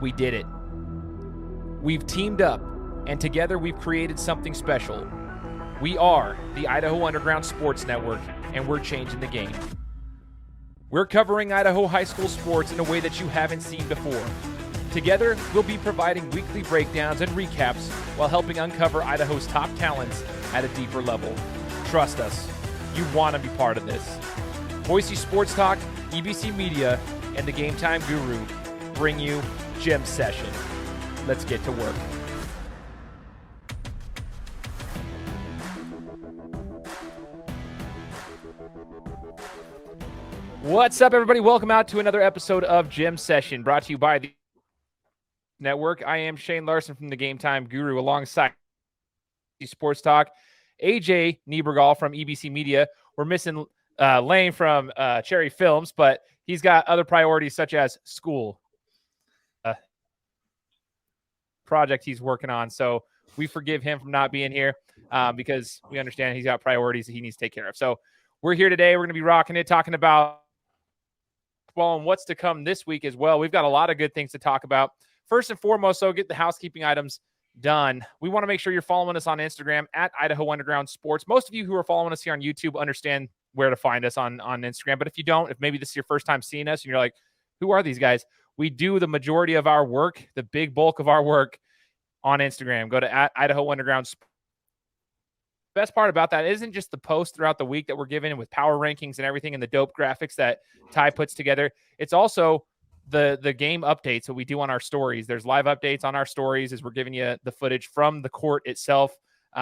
We did it. We've teamed up, and together we've created something special. We are the Idaho Underground Sports Network, and we're changing the game. We're covering Idaho high school sports in a way that you haven't seen before. Together, we'll be providing weekly breakdowns and recaps while helping uncover Idaho's top talents at a deeper level. Trust us, you want to be part of this. Boise Sports Talk, EBC Media, and the Gametime Guru bring you Gym Session. Let's get to work. What's up, everybody? Welcome out to another episode of Gym Session, brought to you by the Network. I am Shane Larson from the Gametime Guru, alongside Sports Talk, AJ Niebergall from EBC Media. We're missing Lane from Cherry Films, but he's got other priorities such as school project he's working on. So we forgive him from not being here because we understand he's got priorities that he needs to take care of. So we're here today. We're going to be rocking it, talking about and what's to come this week as well. We've got a lot of good things to talk about. First and foremost, so get the housekeeping items done. We want to make sure you're following us on Instagram at Idaho Underground Sports. Most of you who are following us here on YouTube understand where to find us on Instagram. But if you don't, if maybe this is your first time seeing us and you're like, who are these guys? We do the majority of our work, the big bulk of our work on Instagram. Go to at Idaho Underground Sports. Best part about that isn't just the post throughout the week that we're giving with power rankings and everything and the dope graphics that Ty puts together. It's also the game updates that we do on our stories. There's live updates on our stories as we're giving you the footage from the court itself.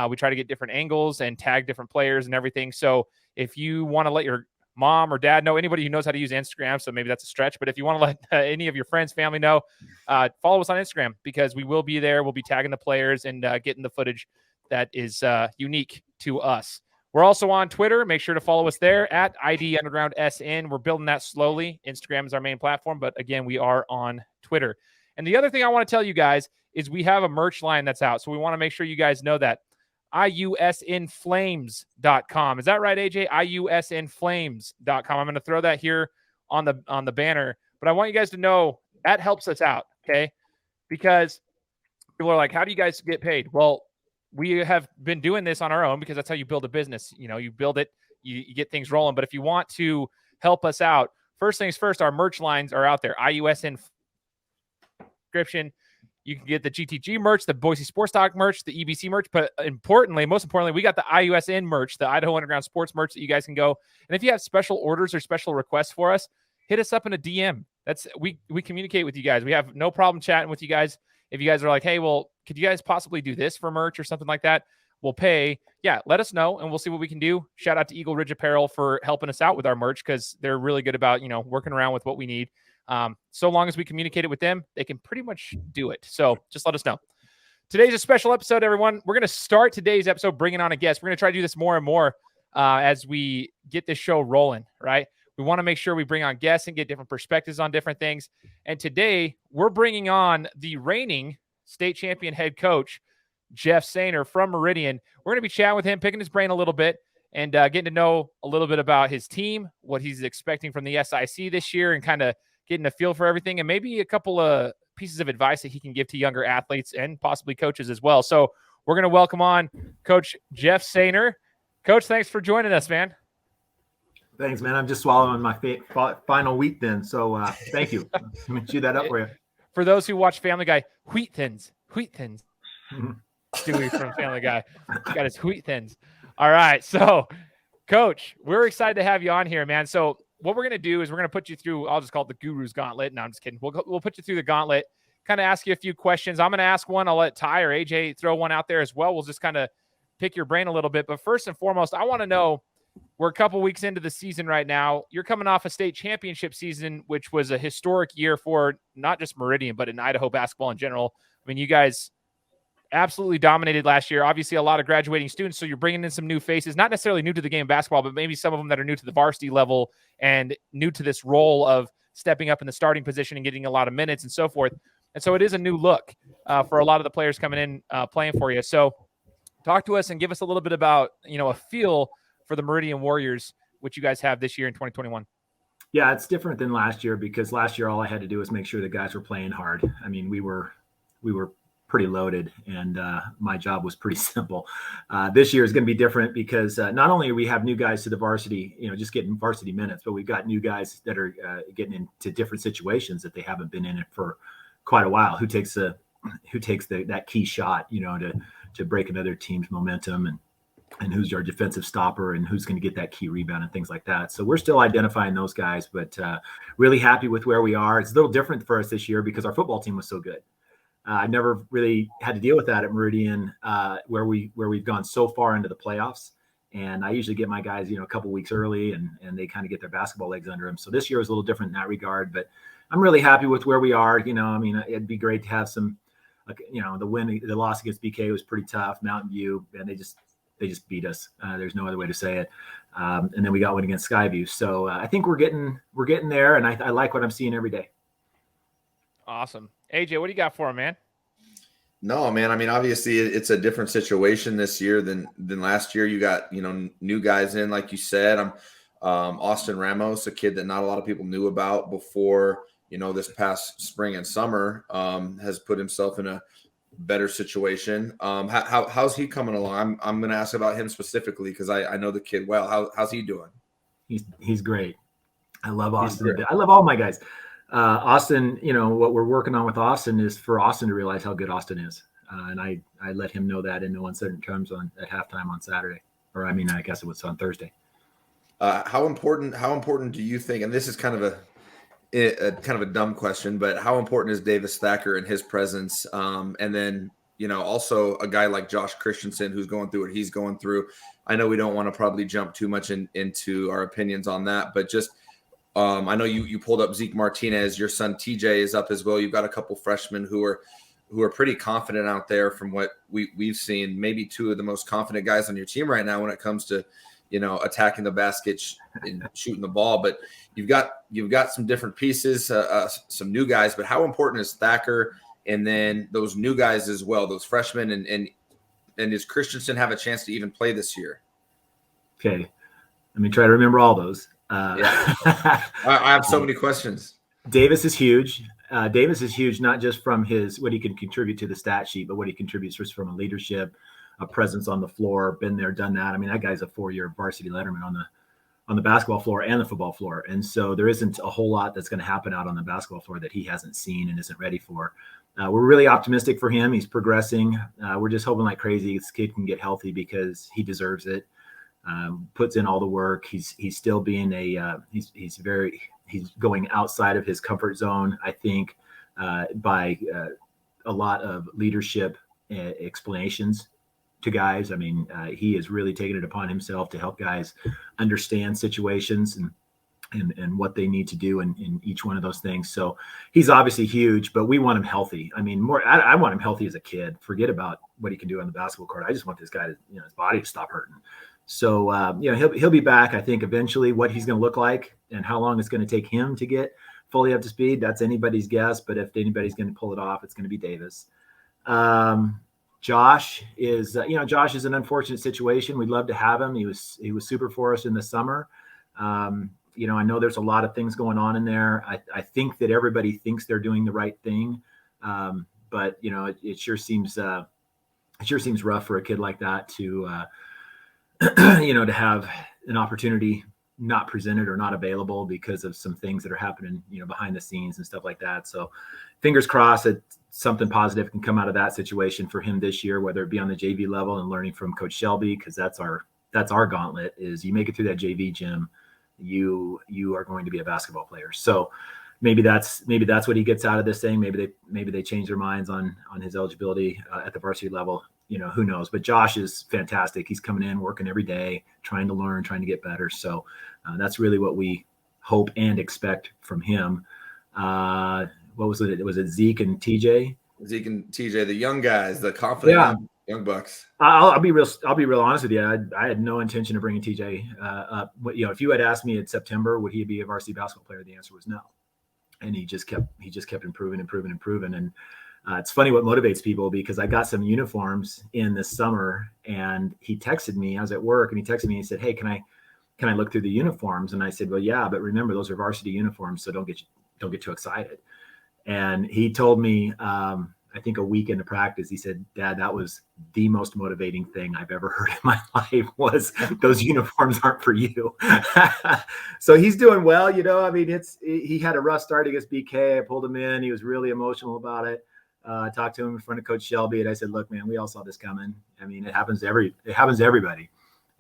We try to get different angles and tag different players and everything. So if you want to let your mom or dad know, anybody who knows how to use Instagram, so maybe that's a stretch, but if you want to let any of your friends, family know, follow us on Instagram because we will be there. We'll be tagging the players and getting the footage that is unique to us. We're also on Twitter. Make sure to follow us there at ID Underground SN. We're building that slowly. Instagram is our main platform, but again, we are on Twitter. And the other thing I want to tell you guys is we have a merch line that's out. So we want to make sure you guys know that. IUSNFlames.com. Is that right, AJ? IUSNFlames.com. I'm going to throw that here on the banner, but I want you guys to know that helps us out, okay? Because people are like, how do you guys get paid? Well, we have been doing this on our own because that's how you build a business. You know, you build it, you get things rolling. But if you want to help us out, first things first, our merch lines are out there. IUSN subscription. You can get the GTG merch, the Boise Sports Talk merch, the EBC merch. But most importantly, we got the IUSN merch, the Idaho Underground Sports merch that you guys can go. And if you have special orders or special requests for us, hit us up in a DM. We communicate with you guys. We have no problem chatting with you guys. If you guys are like, hey, well, could you guys possibly do this for merch or something like that? We'll pay. Yeah, let us know, and we'll see what we can do. Shout out to Eagle Ridge Apparel for helping us out with our merch because they're really good about, working around with what we need. So long as we communicate it with them, they can pretty much do it. So just let us know. Today's a special episode, everyone. We're going to start today's episode bringing on a guest. We're going to try to do this more and more as we get this show rolling, right? We want to make sure we bring on guests and get different perspectives on different things. And today, we're bringing on the reigning state champion head coach, Jeff Sanor from Meridian. We're going to be chatting with him, picking his brain a little bit, and getting to know a little bit about his team, what he's expecting from the SIC this year, and kind of getting a feel for everything, and maybe a couple of pieces of advice that he can give to younger athletes and possibly coaches as well. So we're going to welcome on Coach Jeff Sanor. Coach, thanks for joining us, man. Thanks, man. I'm just swallowing my final wheat thins, so thank you. Let me chew that up for you. For those who watch Family Guy, wheat thins. Stewie from Family Guy got his wheat thins. All right, so Coach, we're excited to have you on here, man. So what we're gonna do is we're gonna put you through. I'll just call it the Guru's Gauntlet. No, I'm just kidding. We'll put you through the gauntlet. Kind of ask you a few questions. I'm gonna ask one. I'll let Ty or AJ throw one out there as well. We'll just kind of pick your brain a little bit. But first and foremost, I want to know. We're a couple weeks into the season right now. You're coming off a state championship season, which was a historic year for not just Meridian, but in Idaho basketball in general. I mean, you guys absolutely dominated last year. Obviously, a lot of graduating students, so you're bringing in some new faces, not necessarily new to the game of basketball, but maybe some of them that are new to the varsity level and new to this role of stepping up in the starting position and getting a lot of minutes and so forth. And so it is a new look for a lot of the players coming in playing for you. So talk to us and give us a little bit about, a feel for the Meridian Warriors, which you guys have this year in 2021. Yeah, it's different than last year because last year all I had to do was make sure the guys were playing hard. I mean, we were pretty loaded, and my job was pretty simple. This year is going to be different because not only we have new guys to the varsity, just getting varsity minutes, but we've got new guys that are getting into different situations that they haven't been in it for quite a while. Who takes that key shot, to break another team's momentum, and who's our defensive stopper and who's going to get that key rebound and things like that. So we're still identifying those guys, but really happy with where we are. It's a little different for us this year because our football team was so good. I never really had to deal with that at Meridian, where we've gone so far into the playoffs. And I usually get my guys, a couple weeks early, and they kind of get their basketball legs under them. So this year was a little different in that regard, but I'm really happy with where we are. It'd be great to have some, the loss against BK was pretty tough. Mountain View, and they just beat us. There's no other way to say it. And then we got one against Skyview. So I think we're getting there, and I like what I'm seeing every day. Awesome. AJ, what do you got for him, man? No, man. I mean, obviously it's a different situation this year than last year. You got, new guys in, like you said. I'm Austin Ramos, a kid that not a lot of people knew about before, this past spring and summer, has put himself in a better situation. How's he coming along? I'm going to ask about him specifically because I know the kid well. How's he doing? He's great. I love Austin. I love all my guys. Austin, what we're working on with Austin is for Austin to realize how good Austin is. And I let him know that in no uncertain terms at halftime on Saturday, I guess it was on Thursday. How important do you think, and this is kind of a dumb question, but how important is Davis Thacker and his presence? And then, also a guy like Josh Christensen, who's going through what he's going through. I know we don't want to probably jump too much into our opinions on that, but just, I know you pulled up Zeke Martinez. Your son TJ is up as well. You've got a couple freshmen who are pretty confident out there from what we've seen. Maybe two of the most confident guys on your team right now when it comes to, attacking the basket and shooting the ball. But you've got some different pieces, some new guys. But how important is Thacker and then those new guys as well, those freshmen, and does Christensen have a chance to even play this year? Okay, let me try to remember all those. I have so many questions. Davis is huge. Davis is huge, not just from what he can contribute to the stat sheet, but what he contributes just from a leadership, a presence on the floor, been there, done that. I mean, that guy's a 4-year varsity letterman on the basketball floor and the football floor. And so there isn't a whole lot that's going to happen out on the basketball floor that he hasn't seen and isn't ready for. We're really optimistic for him. He's progressing. We're just hoping like crazy this kid can get healthy because he deserves it. Puts in all the work. He's still being he's going outside of his comfort zone, I think, by a lot of leadership explanations to guys. I mean, he is really taking it upon himself to help guys understand situations and what they need to do in each one of those things. So he's obviously huge, but we want him healthy. I mean, I want him healthy as a kid. Forget about what he can do on the basketball court. I just want this guy to, his body to stop hurting. So, he'll be back, I think, eventually. What he's going to look like and how long it's going to take him to get fully up to speed, that's anybody's guess. But if anybody's going to pull it off, it's going to be Davis. Josh is an unfortunate situation. We'd love to have him. He was super for us in the summer. I know there's a lot of things going on in there. I think that everybody thinks they're doing the right thing. But it sure seems rough for a kid like that to to have an opportunity not presented or not available because of some things that are happening, behind the scenes and stuff like that. So fingers crossed that something positive can come out of that situation for him this year, whether it be on the JV level and learning from Coach Shelby, because that's our gauntlet is you make it through that JV gym, you are going to be a basketball player. So maybe that's what he gets out of this thing. Maybe they change their minds on his eligibility at the varsity level. Who knows? But Josh is fantastic. He's coming in, working every day, trying to learn, trying to get better. So that's really what we hope and expect from him. What was it? Was it Zeke and TJ? Zeke and TJ, the young guys, the confident young bucks. I'll be real honest with you. I had no intention of bringing TJ up. If you had asked me in September, would he be a varsity basketball player? The answer was no. And he just kept improving. And it's funny what motivates people, because I got some uniforms in this summer and he texted me. I was at work and he texted me and he said, "Hey, can can I look through the uniforms? And I said, well, yeah, but remember, those are varsity uniforms, so don't get too excited. And he told me, I think a week into practice, he said, Dad, that was the most motivating thing I've ever heard in my life, was those uniforms aren't for you. So he's doing well, I mean, he had a rough start against BK. I pulled him in. He was really emotional about it. I talked to him in front of Coach Shelby, and I said, look, man, we all saw this coming. I mean, it happens to everybody.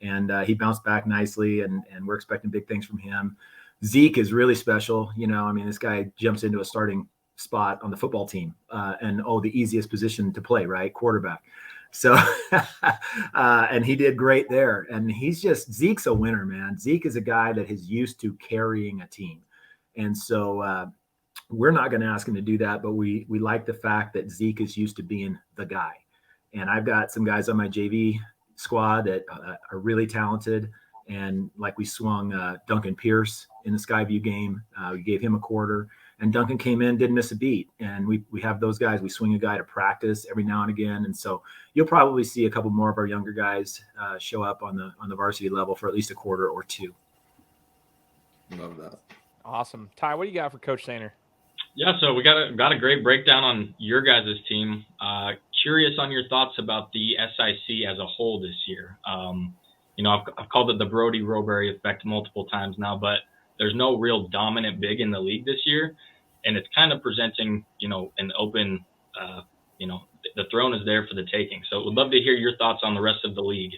And he bounced back nicely, and we're expecting big things from him. Zeke is really special. I mean, this guy jumps into a starting spot on the football team, and the easiest position to play, right? Quarterback. So, and he did great there. And Zeke's a winner, man. Zeke is a guy that is used to carrying a team. And so we're not going to ask him to do that, but we like the fact that Zeke is used to being the guy. And I've got some guys on my JV squad that are really talented. And like we swung Duncan Pierce in the Skyview game. We gave him a quarter. And Duncan came in, didn't miss a beat. And we have those guys. We swing a guy to practice every now and again. And so you'll probably see a couple more of our younger guys show up on the varsity level for at least a quarter or two. Love that. Awesome. Ty, what do you got for Coach Sanor? Yeah, so we got a great breakdown on your guys' team. Curious on your thoughts about the SIC as a whole this year. I've called it the Brody Roberry effect multiple times now, but there's no real dominant big in the league this year, and it's kind of presenting, an open, the throne is there for the taking. So we'd love to hear your thoughts on the rest of the league,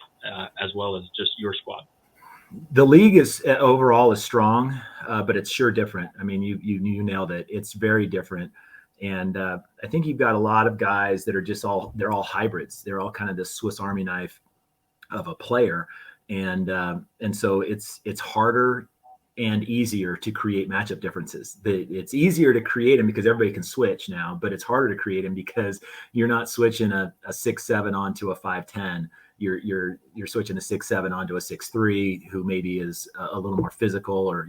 as well as just your squad. The league is overall is strong, but it's sure different. I mean, you nailed it. It's very different. And I think you've got a lot of guys that are they're all hybrids. They're all kind of this Swiss Army knife of a player. And so it's harder and easier to create matchup differences. It's easier to create them because everybody can switch now, but it's harder to create them because you're not switching a 6'7" onto a 5'10". You're switching a 6'7" onto a 6'3", who maybe is a little more physical, or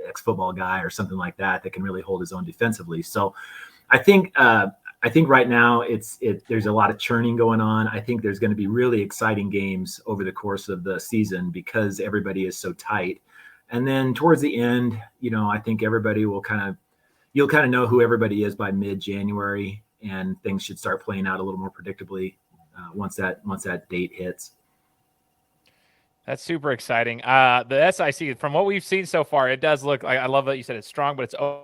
ex-football guy or something like that can really hold his own defensively. So I think right now there's a lot of churning going on. I think there's going to be really exciting games over the course of the season because everybody is so tight. And then towards the end, I think everybody you'll kind of know who everybody is by mid-January, and things should start playing out a little more predictably once that date hits. That's super exciting. The SIC, from what we've seen so far, it does look like, I love that you said it's strong, but I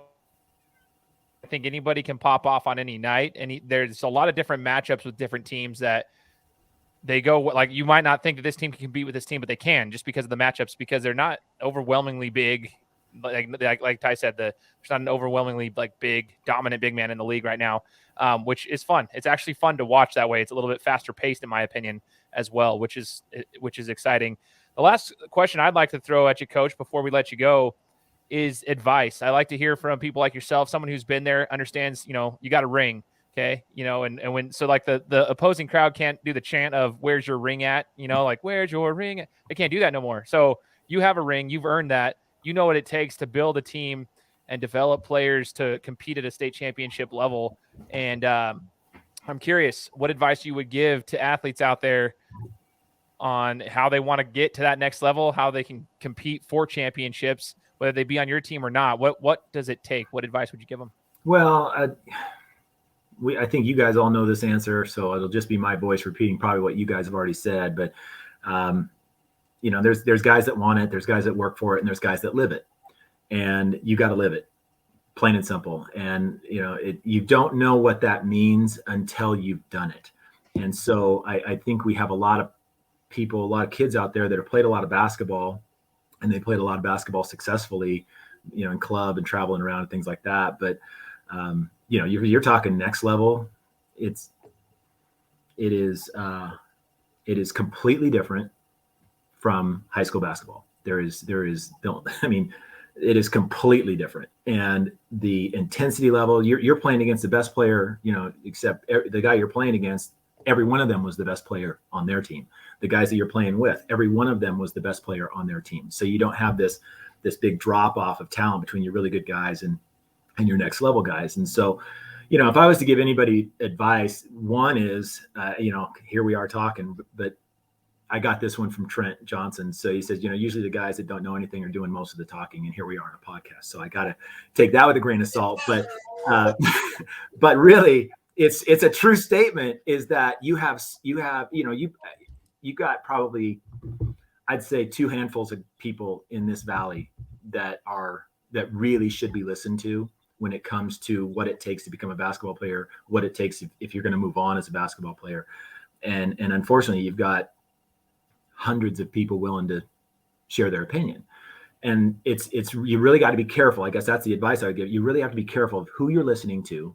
think anybody can pop off on any night. And there's a lot of different matchups with different teams that they go, like, you might not think that this team can compete with this team, but they can, just because of the matchups, because they're not overwhelmingly big. Like Ty said, there's not an overwhelmingly big, dominant big man in the league right now, which is fun. It's actually fun to watch that way. It's a little bit faster paced, in my opinion, as well, which is exciting. The last question I'd like to throw at you, Coach, before we let you go, is advice. I like to hear from people like yourself, someone who's been there, understands, you got a ring. Okay. And when, so like the opposing crowd can't do the chant of "Where's your ring at?" Where's your ring? They can't do that no more. So you have a ring, you've earned that. You know what it takes to build a team and develop players to compete at a state championship level. And I'm curious what advice you would give to athletes out there on how they want to get to that next level, how they can compete for championships, whether they be on your team or not. What does it take? What advice would you give them? Well, I think you guys all know this answer, so it'll just be my voice repeating probably what you guys have already said. But there's guys that want it, there's guys that work for it, and there's guys that live it. And you got to live it, plain and simple. And you don't know what that means until you've done it. And so I think we have a lot of people, a lot of kids out there that have played a lot of basketball, and they played a lot of basketball successfully, in club and traveling around and things like that. But you're talking next level. It is completely different from high school basketball. It is completely different. And the intensity level, you're playing against the best player, except the guy you're playing against, every one of them was the best player on their team. The guys that you're playing with, every one of them was the best player on their team. So you don't have this big drop off of talent between your really good guys and your next level guys. And so, if I was to give anybody advice, one is, here we are talking, but I got this one from Trent Johnson. So he says, usually the guys that don't know anything are doing most of the talking, and here we are on a podcast. So I got to take that with a grain of salt. But but really, it's a true statement. Is that you got probably, I'd say, 2 handfuls of people in this valley that really should be listened to when it comes to what it takes to become a basketball player, what it takes if you're going to move on as a basketball player. And unfortunately, you've got hundreds of people willing to share their opinion. And you really got to be careful. I guess that's the advice I would give. You really have to be careful of who you're listening to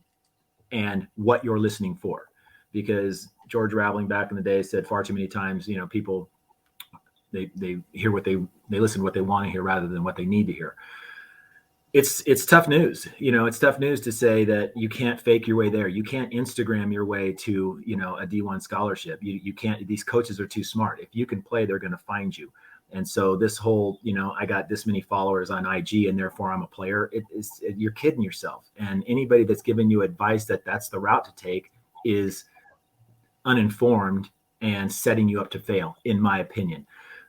and what you're listening for. Because George Raveling back in the day said far too many times, people, they hear they listen to what they want to hear rather than what they need to hear. It's tough news. It's tough news to say that you can't fake your way there. You can't Instagram your way to, a D1 scholarship. You can't, these coaches are too smart. If you can play, they're going to find you. And so this whole, I got this many followers on IG and therefore I'm a player. You're kidding yourself. And anybody that's giving you advice that that's the route to take is uninformed and setting you up to fail, in my opinion.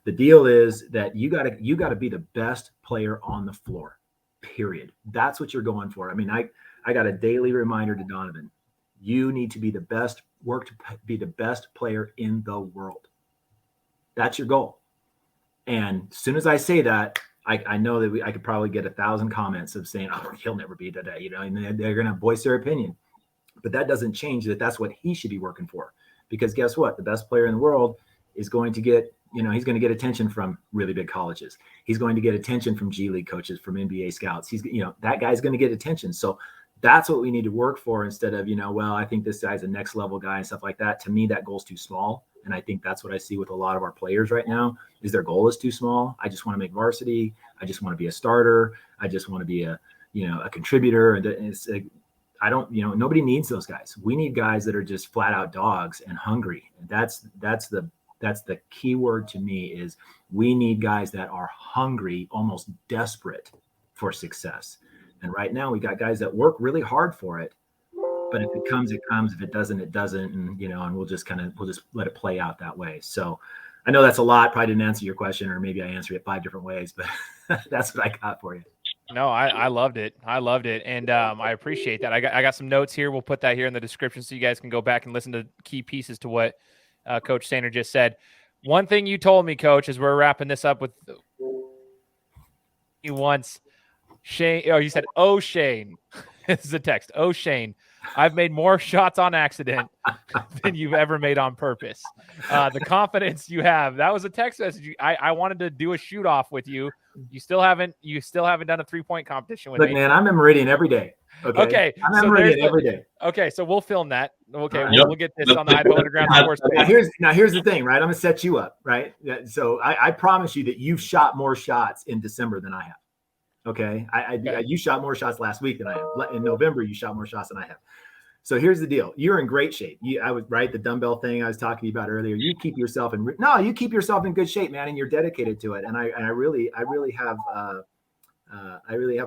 The deal is that you gotta be the best player on the floor. Period. That's what you're going for. I mean, I got a daily reminder to Donovan. You need to be the best, work to be the best player in the world. That's your goal. And as soon as I say that, I know that I could probably get 1,000 comments of saying, "Oh, he'll never be that," and they're going to voice their opinion. But that doesn't change that. That's what he should be working for. Because guess what? The best player in the world is going to get, he's going to get attention from really big colleges. He's going to get attention from G League coaches, from NBA scouts. He's, that guy's going to get attention. So that's what we need to work for instead of, well, I think this guy's a next level guy and stuff like that. To me, that goal's too small. And I think that's what I see with a lot of our players right now is their goal is too small. I just want to make varsity. I just want to be a starter. I just want to be a contributor. And it's nobody needs those guys. We need guys that are just flat out dogs and hungry. And that's the key word to me is we need guys that are hungry, almost desperate for success. And right now we got guys that work really hard for it, but if it comes, it comes. If it doesn't, it doesn't. And, and we'll just let it play out that way. So I know that's a lot. Probably didn't answer your question, or maybe I answered it 5 different ways, but that's what I got for you. No, I loved it. I loved it. And I appreciate that. I got some notes here. We'll put that here in the description so you guys can go back and listen to key pieces to what Coach Sanor just said. One thing you told me, Coach, as we're wrapping this up with you once, Shane. Oh, you said, "Oh, Shane." This is a text. "Oh, Shane, I've made more shots on accident than you've ever made on purpose." The confidence you have. That was a text message. I wanted to do a shoot off with you. You still haven't done a 3-point competition with me. Look, man, I'm in Meridian every day. Okay. I'm in Meridian every day. Okay, so we'll film that. Okay, right. we'll get this on the Idaho Underground Sports page. Here's the thing, right? I'm gonna set you up, right? So I promise you that you've shot more shots in December than I have. Okay, you shot more shots last week than I have. In November, you shot more shots than I have. So here's the deal: you're in great shape. I was right. The dumbbell thing I was talking to you about earlier. You keep yourself in good shape, man, and you're dedicated to it. And I really have a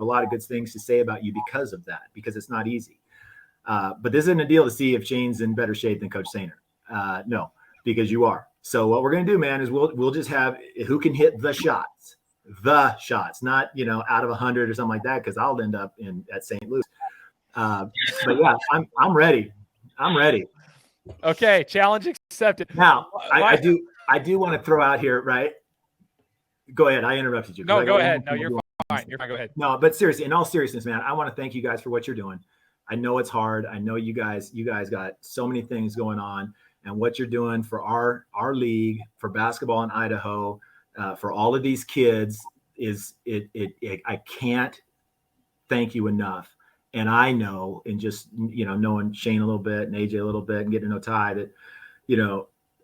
lot of good things to say about you because of that. Because it's not easy. But this isn't a deal to see if Shane's in better shape than Coach Sanor. No, because you are. So what we're gonna do, man, is we'll just have who can hit the shots, not out of 100 or something like that, because I'll end up at St. Louis. But yeah, I'm ready. Okay, challenge accepted. Now I do want to throw out here, right? Go ahead. I interrupted you. No, go ahead. No, you're fine. You're fine. Go ahead. No, but seriously, in all seriousness, man, I want to thank you guys for what you're doing. I know it's hard. I know you guys got so many things going on, and what you're doing for our league, for basketball in Idaho, for all of these kids is I can't thank you enough. And I know, and just, knowing Shane a little bit and AJ a little bit and getting to know Ty, that,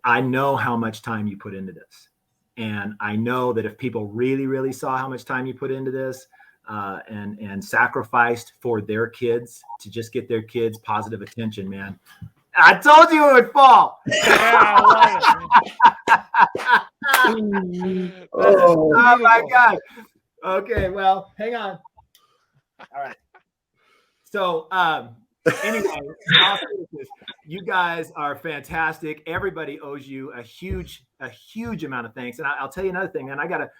I know how much time you put into this. And I know that if people really, really saw how much time you put into this and sacrificed for their kids to just get their kids positive attention, man, I told you it would fall. Yeah, I love it. Oh my God. Okay, well, hang on. All right. So Anyway, you guys are fantastic. Everybody owes you a huge amount of thanks. And I'll tell you another thing, man. I gotta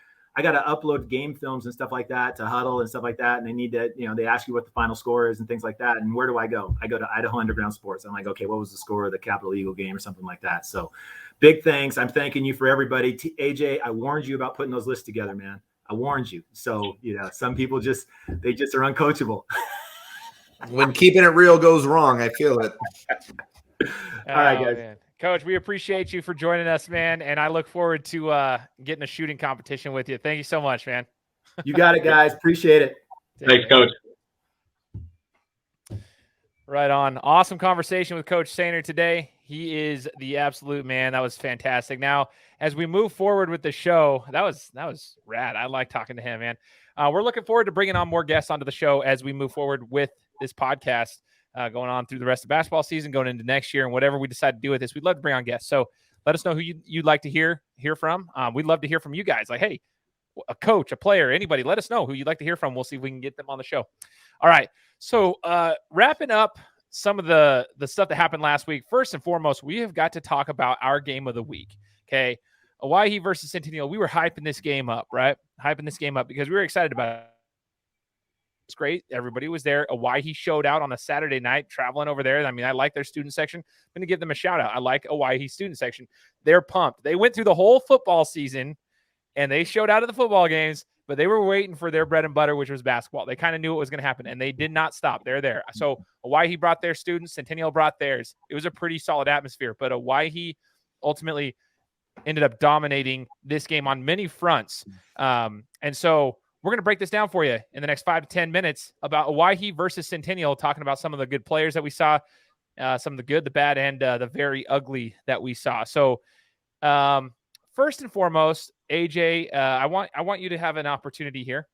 upload game films and stuff like that to Huddle and stuff like that. And they need to, they ask you what the final score is and things like that. And where do I go? I go to Idaho Underground Sports. I'm like, okay, what was the score of the Capital Eagle game or something like that? So big thanks. I'm thanking you for everybody. AJ, I warned you about putting those lists together, man. I warned you. So, some people just are uncoachable. When keeping it real goes wrong, I feel it. All right, guys. Man. Coach, we appreciate you for joining us, man. And I look forward to getting a shooting competition with you. Thank you so much, man. You got it, guys. Appreciate it. Thanks, Coach. Right on. Awesome conversation with Coach Sanor today. He is the absolute man. That was fantastic. Now, as we move forward with the show, that was rad. I like talking to him, man. We're looking forward to bringing on more guests onto the show as we move forward with this podcast, going on through the rest of basketball season, going into next year, and whatever we decide to do with this, we'd love to bring on guests. So let us know who you'd like to hear from. We'd love to hear from you guys. Like, hey, a coach, a player, anybody, let us know who you'd like to hear from. We'll see if we can get them on the show. All right. So wrapping up some of the stuff that happened last week, first and foremost, we have got to talk about our game of the week. Okay. Owyhee versus Centennial. We were hyping this game up, right? Hyping this game up because we were excited about it. It's great. Everybody was there. Owyhee showed out on a Saturday night, traveling over there. I mean, I like their student section. I'm going to give them a shout out. I like Owyhee student section. They're pumped. They went through the whole football season and they showed out at the football games, but they were waiting for their bread and butter, which was basketball. They kind of knew what was going to happen and they did not stop. They're there. So Owyhee brought their students. Centennial brought theirs. It was a pretty solid atmosphere, but Owyhee ultimately ended up dominating this game on many fronts. And so we're going to break this down for you in the next 5 to 10 minutes about Owyhee versus Centennial, talking about some of the good players that we saw, some of the good, the bad, and the very ugly that we saw. So first and foremost, AJ, I want you to have an opportunity here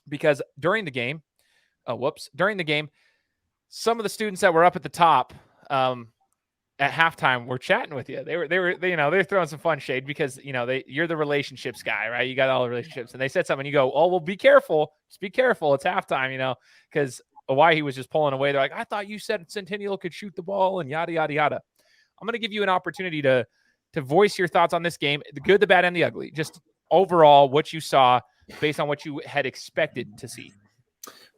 because during the game, some of the students that were up at the top, at halftime, we're chatting with you. They're throwing some fun shade because, you're the relationships guy, right? You got all the relationships and they said something. You go, oh, well, be careful. Just be careful. It's halftime, because Owyhee was just pulling away. They're like, I thought you said Centennial could shoot the ball and yada, yada, yada. I'm going to give you an opportunity to voice your thoughts on this game, the good, the bad, and the ugly. Just overall what you saw based on what you had expected to see.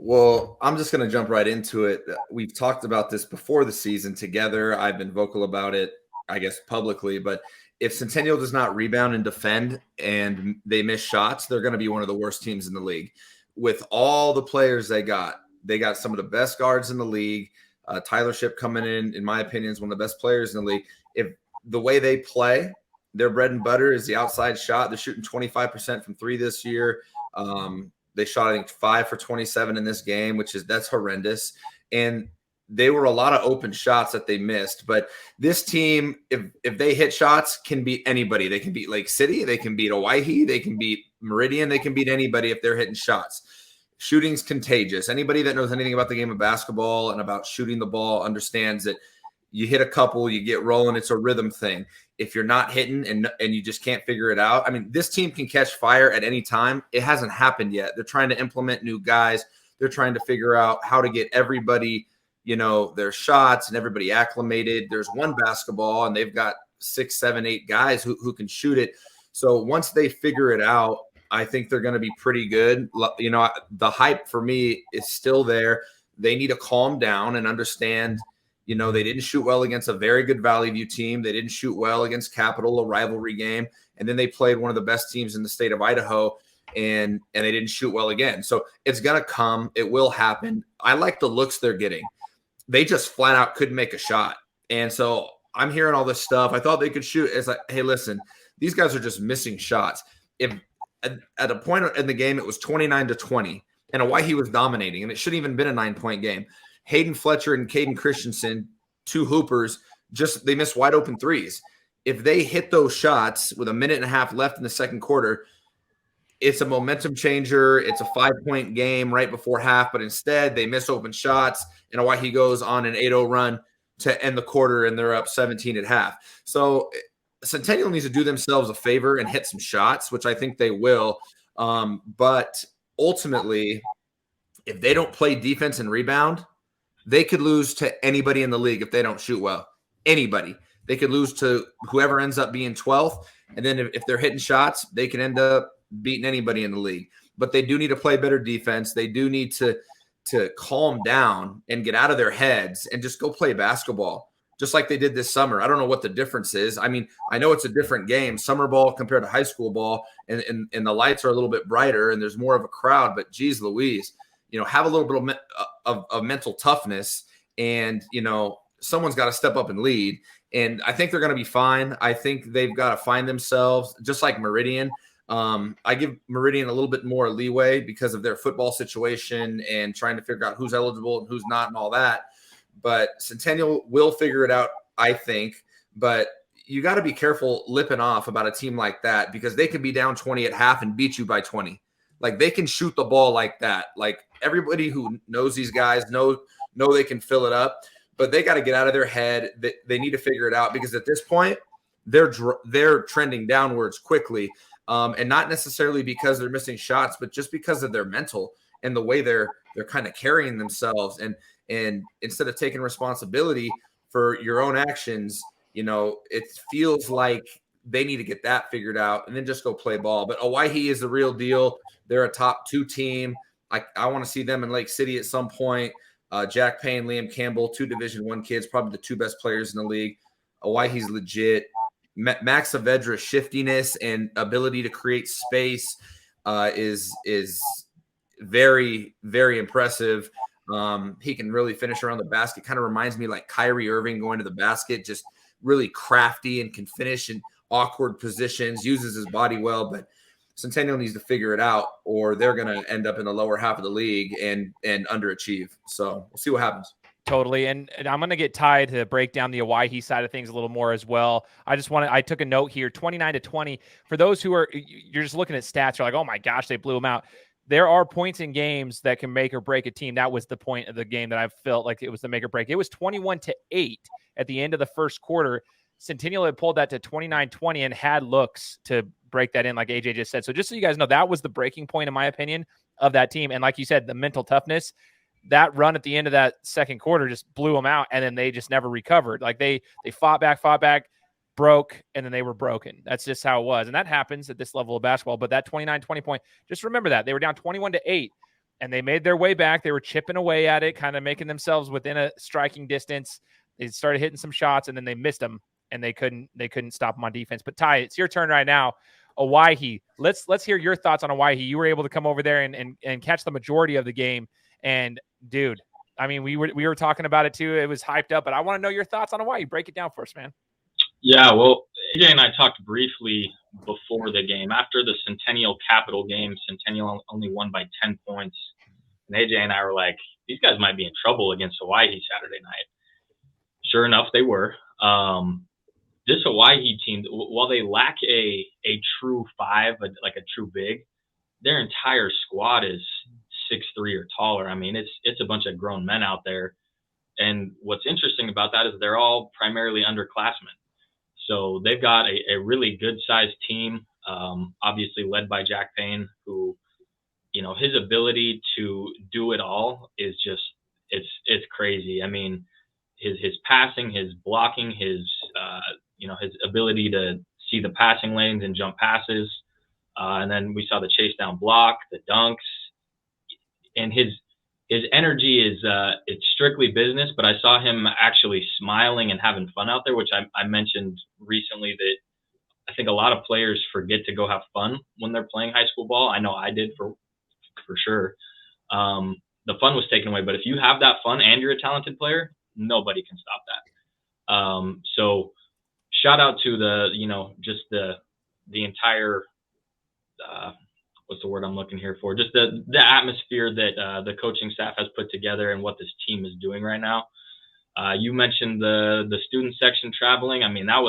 Well, I'm just going to jump right into it. We've talked about this before the season together. I've been vocal about it, I guess, publicly. But if Centennial does not rebound and defend and they miss shots, they're going to be one of the worst teams in the league. With all the players they got some of the best guards in the league. Tyler Shipp coming in my opinion, is one of the best players in the league. If the way they play, their bread and butter is the outside shot. They're shooting 25% from three this year. They shot, I think, 5 for 27 in this game, that's horrendous. And they were a lot of open shots that they missed. But this team, if they hit shots, can beat anybody. They can beat Lake City. They can beat Owyhee. They can beat Meridian. They can beat anybody if they're hitting shots. Shooting's contagious. Anybody that knows anything about the game of basketball and about shooting the ball understands that you hit a couple, you get rolling. It's a rhythm thing. If you're not hitting and you just can't figure it out, I mean, this team can catch fire at any time. It hasn't happened yet. They're trying to implement new guys. They're trying to figure out how to get everybody, their shots and everybody acclimated. There's one basketball and they've got 6, 7, 8 guys who can shoot it. So once they figure it out, I think they're going to be pretty good. The hype for me is still there. They need to calm down and understand. They didn't shoot well against a very good Valley View team. They didn't shoot well against Capital, a rivalry game. And then they played one of the best teams in the state of Idaho, and they didn't shoot well again. So it's going to come. It will happen. I like the looks they're getting. They just flat out couldn't make a shot. And so I'm hearing all this stuff. I thought they could shoot. It's like, hey, listen, these guys are just missing shots. If at a point in the game, it was 29-20, and Owyhee was dominating, and it shouldn't even been a 9-point game. Hayden Fletcher and Caden Christensen, 2 hoopers, they missed wide open threes. If they hit those shots with a minute and a half left in the second quarter, it's a momentum changer. It's a 5-point game right before half, but instead they miss open shots, and Owyhee goes on an 8-0 run to end the quarter, and they're up 17 at half. So Centennial needs to do themselves a favor and hit some shots, which I think they will. But ultimately, if they don't play defense and rebound, they could lose to anybody in the league if they don't shoot well. Anybody. They could lose to whoever ends up being 12th. And then if they're hitting shots, they can end up beating anybody in the league. But they do need to play better defense. They do need to calm down and get out of their heads and just go play basketball, just like they did this summer. I don't know what the difference is. I mean, I know it's a different game, summer ball compared to high school ball, and the lights are a little bit brighter and there's more of a crowd. But geez Louise, have a little bit of mental toughness, and someone's got to step up and lead. And I think they're going to be fine. I think they've got to find themselves, just like Meridian. I give Meridian a little bit more leeway because of their football situation and trying to figure out who's eligible and who's not and all that. But Centennial will figure it out, I think. But you got to be careful lipping off about a team like that, because they can be down 20 at half and beat you by 20. Like, they can shoot the ball like that. Like, everybody who knows these guys know they can fill it up. But they got to get out of their head. They need to figure it out, because at this point, they're trending downwards quickly, and not necessarily because they're missing shots, but just because of their mental and the way they're kind of carrying themselves. And instead of taking responsibility for your own actions, it feels like they need to get that figured out and then just go play ball. But Owyhee is the real deal. They're a top 2 team. I want to see them in Lake City at some point. Jack Payne, Liam Campbell, 2 Division I kids, probably the 2 best players in the league. Owyhee's legit. Max Saavedra's shiftiness and ability to create space is very, very impressive. He can really finish around the basket. Kind of reminds me like Kyrie Irving going to the basket, just really crafty and can finish in awkward positions, uses his body well. But Centennial needs to figure it out, or they're going to end up in the lower half of the league and underachieve. So we'll see what happens. Totally. And I'm going to get Ty to break down the Owyhee side of things a little more as well. I took a note here, 29-20. For those who you're just looking at stats, you're like, oh my gosh, they blew them out. There are points in games that can make or break a team. That was the point of the game that I felt like it was the make or break. It was 21-8 at the end of the first quarter. Centennial had pulled that to 29-20 and had looks to break that in, like AJ just said. So just so you guys know, that was the breaking point, in my opinion, of that team. And like you said, the mental toughness, that run at the end of that second quarter just blew them out, and then they just never recovered. Like they fought back, broke, and then they were broken. That's just how it was. And that happens at this level of basketball. But that 29-20 point, just remember that. They were down 21-8, and they made their way back. They were chipping away at it, kind of making themselves within a striking distance. They started hitting some shots, and then they missed them, and they couldn't stop them on defense. But Ty, it's your turn right now. Owyhee. Let's hear your thoughts on Owyhee. You were able to come over there and catch the majority of the game. And dude, I mean, we were talking about it too. It was hyped up, but I want to know your thoughts on Owyhee. Break it down for us, man. Yeah, well, AJ and I talked briefly before the game. After the Centennial Capital game, Centennial only won by 10 points. And AJ and I were like, these guys might be in trouble against Owyhee Saturday night. Sure enough, they were. This Owyhee team, while they lack a true 5, like a true big, their entire squad is 6'3" or taller. I mean, it's a bunch of grown men out there. And what's interesting about that is they're all primarily underclassmen. So they've got a really good-sized team, obviously led by Jack Payne, who, his ability to do it all is just it's crazy. I mean, his passing, his blocking, his ability to see the passing lanes and jump passes, and then we saw the chase down block, the dunks, and his energy is it's strictly business. But I saw him actually smiling and having fun out there, which I mentioned recently that I think a lot of players forget to go have fun when they're playing high school ball. I know I did for sure. The fun was taken away, but if you have that fun and you're a talented player, nobody can stop that. So shout out to just the entire, what's the word I'm looking here for? Just the atmosphere that the coaching staff has put together and what this team is doing right now. You mentioned the student section traveling. I mean, that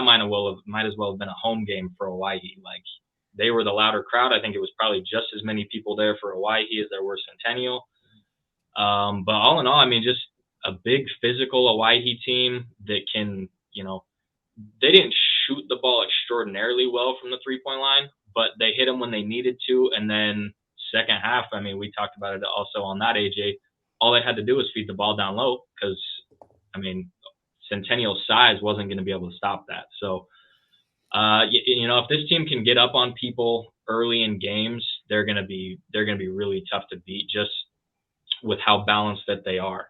might as well have been a home game for Owyhee. Like, they were the louder crowd. I think it was probably just as many people there for Owyhee as there were Centennial. But all in all, I mean, just a big physical Owyhee team that can, they didn't shoot the ball extraordinarily well from the 3-point line, but they hit them when they needed to. And then second half, I mean, we talked about it also on that, AJ, all they had to do was feed the ball down low because, I mean, Centennial's size wasn't going to be able to stop that. So, if this team can get up on people early in games, they're going to be really tough to beat just with how balanced that they are.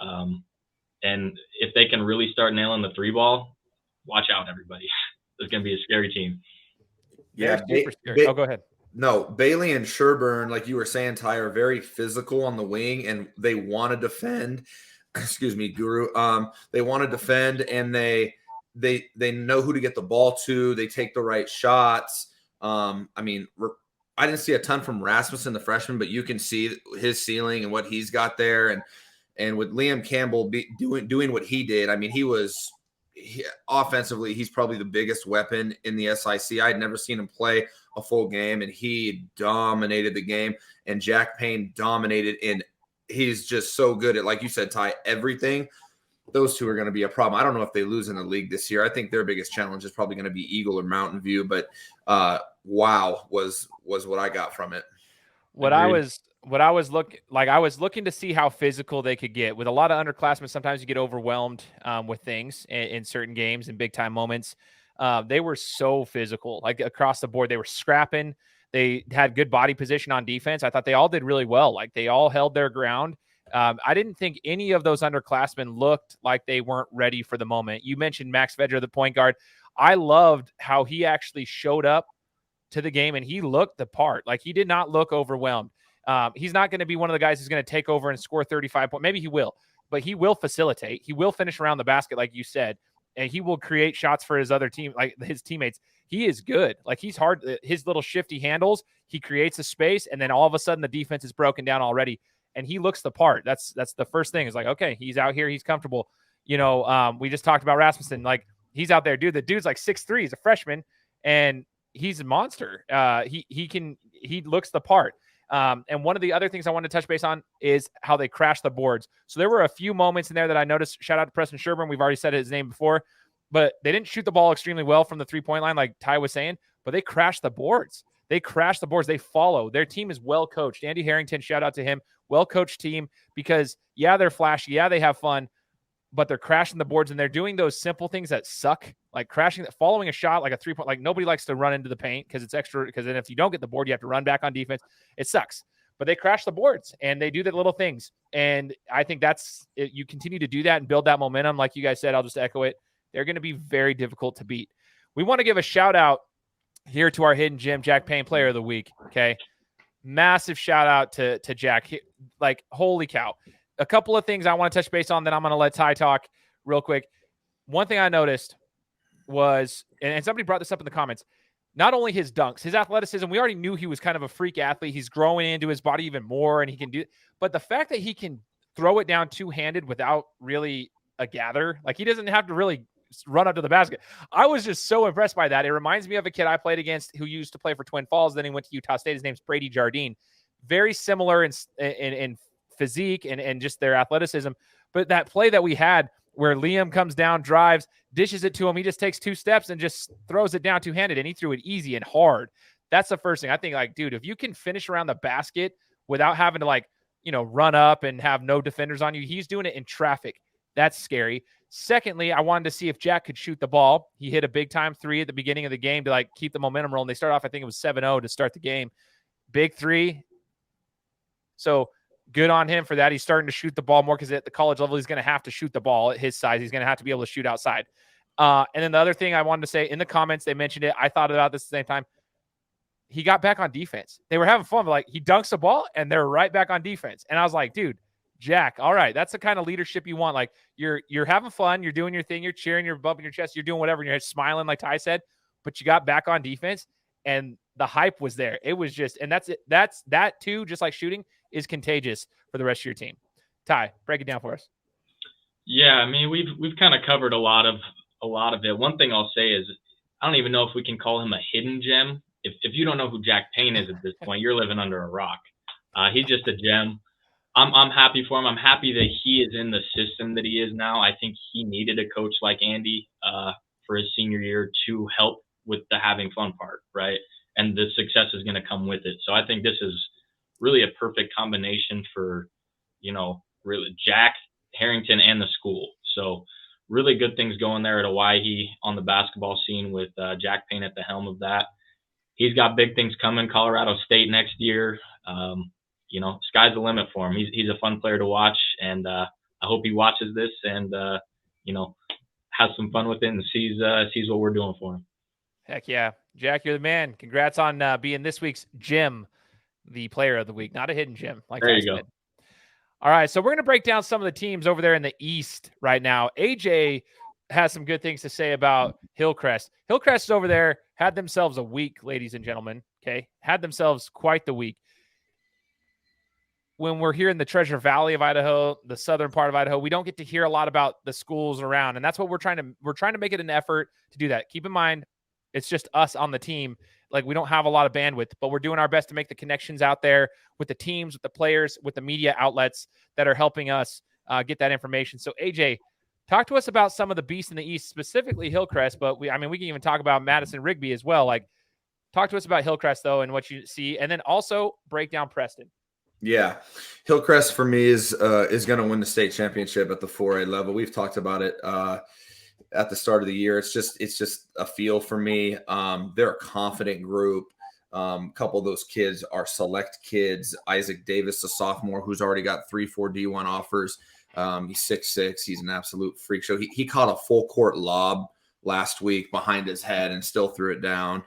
And if they can really start nailing the 3-ball, watch out, everybody. It's going to be a scary team. Yeah. Super scary. Go ahead. No, Bailey and Sherburne, like you were saying, Ty, are very physical on the wing, and they want to defend. Excuse me, Guru. They want to defend, and they know who to get the ball to. They take the right shots. I didn't see a ton from Rasmussen, the freshman, but you can see his ceiling and what he's got there. And with Liam Campbell doing what he did, I mean, offensively, he's probably the biggest weapon in the SIC. I had never seen him play a full game, and he dominated the game. And Jack Payne dominated, and he's just so good at, like you said, Ty, everything. Those two are going to be a problem. I don't know if they lose in the league this year. I think their biggest challenge is probably going to be Eagle or Mountain View, but wow was what I got from it. I was looking to see how physical they could get. With a lot of underclassmen, sometimes you get overwhelmed with things in certain games and big time moments. They were so physical, like across the board. They were scrapping. They had good body position on defense. I thought they all did really well. Like they all held their ground. I didn't think any of those underclassmen looked like they weren't ready for the moment. You mentioned Max Vedra, the point guard. I loved how he actually showed up to the game and he looked the part. Like he did not look overwhelmed. He's not going to be one of the guys who's going to take over and score 35 points. Maybe he will, but he will facilitate. He will finish around the basket, like you said, and he will create shots for his other team, like his teammates. He is good. Like he's hard. His little shifty handles, he creates a space, and then all of a sudden the defense is broken down already, and he looks the part. That's the first thing. Is like, okay, he's out here, he's comfortable. We just talked about Rasmussen. Like he's out there, dude. The dude's like 6'3", he's a freshman, and he's a monster. He looks the part. And one of the other things I wanted to touch base on is how they crashed the boards. So there were a few moments in there that I noticed. Shout out to Preston Sherburne. We've already said his name before, but they didn't shoot the ball extremely well from the 3-point line, like Ty was saying, but they crashed the boards. They follow. Their team is well coached. Andy Harrington, shout out to him. Well coached team, because they're flashy. Yeah, they have fun, but they're crashing the boards, and they're doing those simple things that suck, like following a shot, like a 3-point. Like nobody likes to run into the paint because it's extra. Because then if you don't get the board, you have to run back on defense. It sucks. But they crash the boards, and they do the little things. And I think that's it. You continue to do that and build that momentum. Like you guys said, I'll just echo it. They're going to be very difficult to beat. We want to give a shout out here to our hidden gem, Jack Payne, Player of the Week. Okay, massive shout out to Jack. Like holy cow. A couple of things I want to touch base on, then I'm going to let Ty talk real quick. One thing I noticed was, and somebody brought this up in the comments, not only his dunks, his athleticism. We already knew he was kind of a freak athlete. He's growing into his body even more, and he can do, but the fact that he can throw it down two-handed without really a gather, like he doesn't have to really run up to the basket. I was just so impressed by that. It reminds me of a kid I played against who used to play for Twin Falls. Then he went to Utah State. His name's Brady Jardine. Very similar in physique and just their athleticism. But that play that we had where Liam comes down, drives, dishes it to him, he just takes 2 steps and just throws it down two-handed, and he threw it easy and hard. That's the first thing. I think, like, dude, if you can finish around the basket without having to, run up and have no defenders on you, he's doing it in traffic. That's scary. Secondly, I wanted to see if Jack could shoot the ball. He hit a big-time 3 at the beginning of the game to, keep the momentum rolling. They start off, I think it was 7-0 to start the game. Big 3. So good on him for that. He's starting to shoot the ball more because at the college level, he's going to have to shoot the ball at his size. He's going to have to be able to shoot outside. And then the other thing I wanted to say, in the comments, they mentioned it. I thought about this at the same time. He got back on defense. They were having fun, but he dunks the ball and they're right back on defense. And I was like, dude, Jack, all right, that's the kind of leadership you want. Like you're having fun, you're doing your thing, you're cheering, you're bumping your chest, you're doing whatever, and you're smiling like Ty said, but you got back on defense and the hype was there. It was just, and that's it. That too, just like shooting, is contagious for the rest of your team. Ty, break it down for us. Yeah, I mean, we've kind of covered a lot of it. One thing I'll say is I don't even know if we can call him a hidden gem. If you don't know who Jack Payne is at this point, you're living under a rock. He's just a gem. I'm happy for him. I'm happy that he is in the system that he is now. I think he needed a coach like Andy for his senior year to help with the having fun part, right? And the success is going to come with it. So I think this is really a perfect combination for, really Jack, Harrington, and the school. So really good things going there at Owyhee on the basketball scene with Jack Payne at the helm of that. He's got big things coming. Colorado State next year. Sky's the limit for him. He's a fun player to watch, and I hope he watches this and has some fun with it and sees what we're doing for him. Heck yeah, Jack, you're the man. Congrats on being this week's Gym, the player of the week, not a hidden gem. Like there I you said. go. All right, so we're going to break down some of the teams over there in the East right now. AJ has some good things to say about Hillcrest. Hillcrest is over there, had themselves a week, ladies and gentlemen, okay? Had themselves quite the week. When we're here in the Treasure Valley of Idaho, the southern part of Idaho, we don't get to hear a lot about the schools around, and that's what we're trying to make it an effort to do that. Keep in mind, it's just us on the team. Like, we don't have a lot of bandwidth, but we're doing our best to make the connections out there with the teams, with the players, with the media outlets that are helping us get that information. So, AJ, talk to us about some of the beasts in the East, specifically Hillcrest, but we can even talk about Madison Rigby as well. Like, talk to us about Hillcrest, though, and what you see, and then also break down Preston. Yeah, Hillcrest for me is going to win the state championship at the 4A level. We've talked about it at the start of the year. It's just a feel for me. They're a confident group. A couple of those kids are select kids. Isaac Davis, a sophomore, who's already got 3-4 D1 offers. He's 6'6". He's an absolute freak show. He caught a full court lob last week behind his head and still threw it down.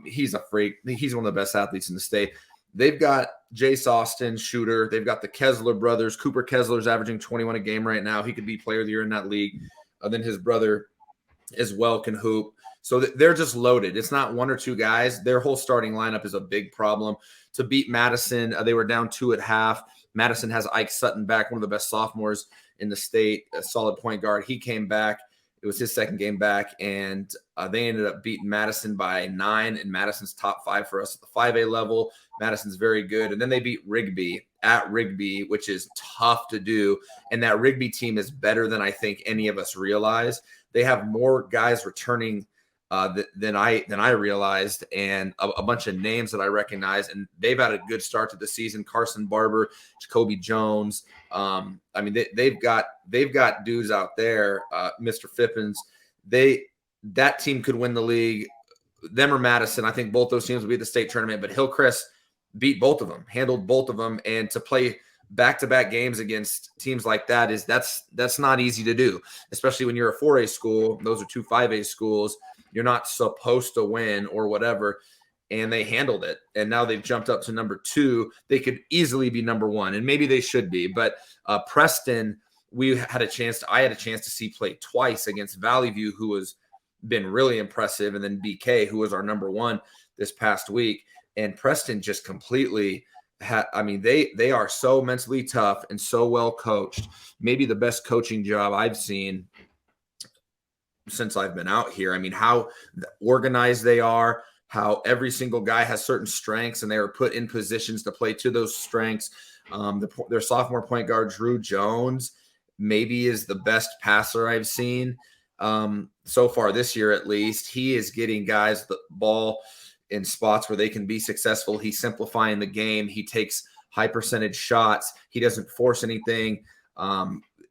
He's a freak. He's one of the best athletes in the state. They've got Jace Austin, shooter. They've got the Kessler brothers. Cooper Kessler's averaging 21 a game right now. He could be player of the year in that league. Then his brother as well can hoop. So they're just loaded. It's not one or two guys. Their whole starting lineup is a big problem. To beat Madison, they were down 2 at half. Madison has Ike Sutton back, one of the best sophomores in the state, a solid point guard. He came back. It was his second game back, and they ended up beating Madison by 9, and Madison's top 5 for us at the 5A level. Madison's very good. And then they beat Rigby at Rigby, which is tough to do. And that Rigby team is better than I think any of us realize. They have more guys returning than I realized, and a bunch of names that I recognize. And they've had a good start to the season. Carson Barber, Jacoby Jones. They've got dudes out there. Mr. Fippins. That team could win the league. Them or Madison. I think both those teams will be at the state tournament. But Hillcrest beat both of them, handled both of them, and to play back-to-back games against teams like that that's not easy to do, especially when you're a 4A school. Those are 2 5A schools. You're not supposed to win or whatever, and they handled it. And now they've jumped up to number 2. They could easily be number 1, and maybe they should be. But Preston, I had a chance to see play twice against Valley View, who has been really impressive, and then BK, who was our number 1 this past week. And Preston just completely they are so mentally tough and so well coached. Maybe the best coaching job I've seen since I've been out here. How organized they are, how every single guy has certain strengths, and they are put in positions to play to those strengths. Their sophomore point guard, Drew Jones, maybe is the best passer I've seen so far this year, at least. He is getting guys the ball in spots where they can be successful. He's simplifying the game. He takes high percentage shots. He doesn't force anything.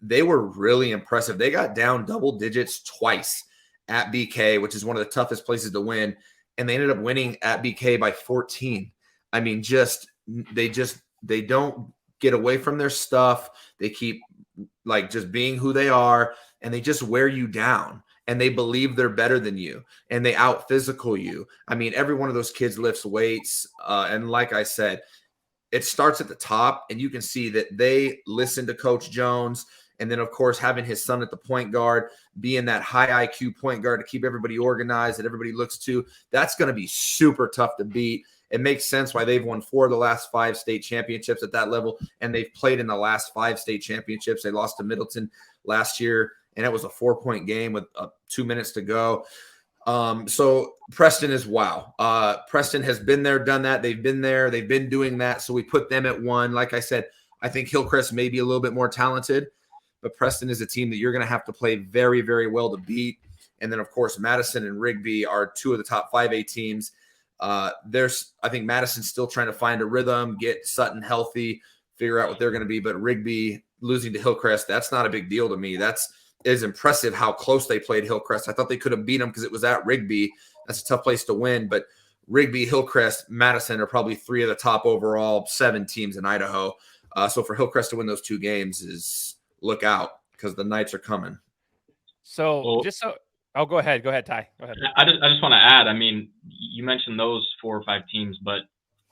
They were really impressive. They got down double digits twice at BK, which is one of the toughest places to win. And they ended up winning at BK by 14. They don't get away from their stuff. They keep just being who they are, and they just wear you down. And they believe they're better than you, and they out physical you. Every one of those kids lifts weights. And like I said, it starts at the top, and you can see that they listen to Coach Jones. And then, of course, having his son at the point guard, being that high IQ point guard to keep everybody organized that everybody looks to, that's going to be super tough to beat. It makes sense why they've won 4 of the last 5 state championships at that level, and they've played in the last 5 state championships. They lost to Middleton last year, and it was a 4-point game with 2 minutes to go. So Preston is wow. Preston has been there, done that. They've been there. They've been doing that. So we put them at 1. Like I said, I think Hillcrest may be a little bit more talented, but Preston is a team that you're going to have to play very, very well to beat. And then, of course, Madison and Rigby are 2 of the top 5A teams. I think Madison's still trying to find a rhythm, get Sutton healthy, figure out what they're going to be. But Rigby losing to Hillcrest, that's not a big deal to me. It is impressive how close they played Hillcrest. I thought they could have beat them because it was at Rigby. That's a tough place to win, but Rigby, Hillcrest, Madison are probably 3 of the top overall 7 teams in Idaho. So for Hillcrest to win those 2 games is look out, because the Knights are coming. So go ahead, Ty. Go ahead. I just want to add, I mean, you mentioned those 4 or 5 teams, but